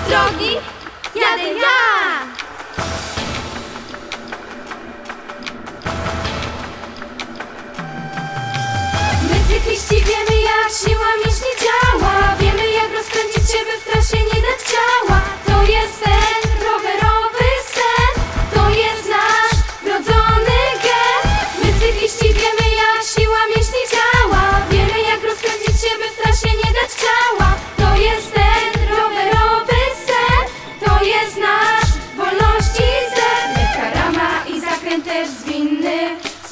Drogi, jadę ja! My cykliści wiemy, jak siła mięśni działa. Wiemy, jak rozpędzić się, by w trasie nie dać ciała. To jest ten rowerowy sen, to jest nasz wrodzony gen. My cykliści wiemy, jak siła mięśni działa. Wiemy, jak rozpędzić się, by w trasie nie dać ciała. To jest ten rowerowy sen, to jest nasz wolności sen. Lekka rama i zakręt też zwinny,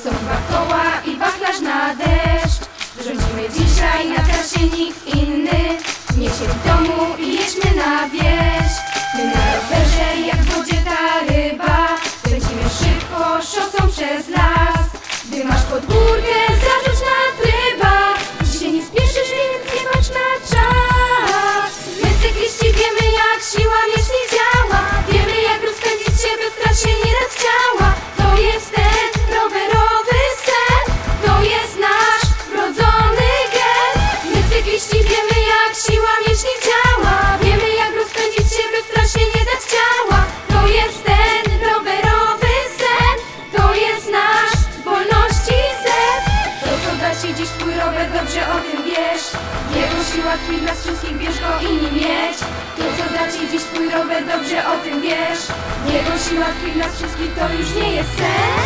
są dwa koła i wachlarz na deszcz. Rządzimy dzisiaj, na trasie nikt inny. Nie siedź w domu i jedźmy na wieś. My na rowerze jak w wodzie ta ryba, kręcimy szybko szosą przez las. Gdy masz pod górkę, zarzuć na tryba. Dzisiaj nie spieszysz, więc nie patrz na czas. My cykliści wiemy, jak siła mięśni działa. Wiemy, jak rozpędzić się, by w trasie nie dać ciała. To jest ten rowerowy sen, to jest nasz wrodzony gen. My cykliści wiemy, jak siła mięśni działa. Wiemy, jak rozpędzić się, by w trasie nie dać ciała. To jest ten rowerowy sen, to jest nasz wolności sen. To, co da ci dziś twój rower, dobrze o tym wiesz. Jego siła tkwi w nas wszystkich, bierz go i nim jedź. To, co da ci dziś twój rower, dobrze o tym wiesz. Jego siła tkwi w nas wszystkich, to już nie jest sen.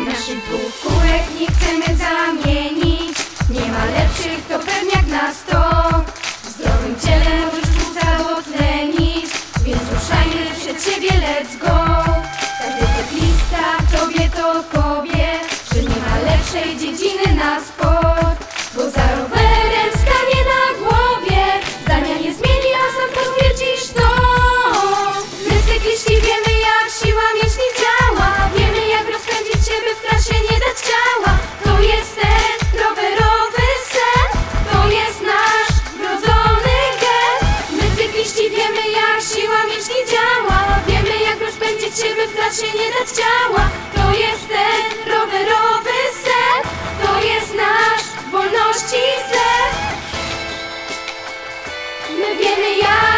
Naszych dwóch kółek nie chcemy zamienić. Nie ma lepszych, to pewniak na 100. W zdrowym ciele możesz płuca dotlenić, więc ruszajmy przed siebie, let's go. Każdy cyklista tobie to powie, że nie ma lepszej dziedziny na sport. Bo za rowerem stanie na głowie, zdania nie zmieni, a sam potwierdzisz to. My cykliści wiemy, jak siła mięśni działa. Wiemy, jak rozpędzić się, by w trasie nie dać ciała. To jest ten rowerowy sen, to jest nasz wrodzony gen. My cykliści wiemy, jak siła mięśni działa. Wiemy, jak rozpędzić się, by w trasie nie dać ciała. To jest ten rowerowy sen, to jest nasz wolności sen. My wiemy, jak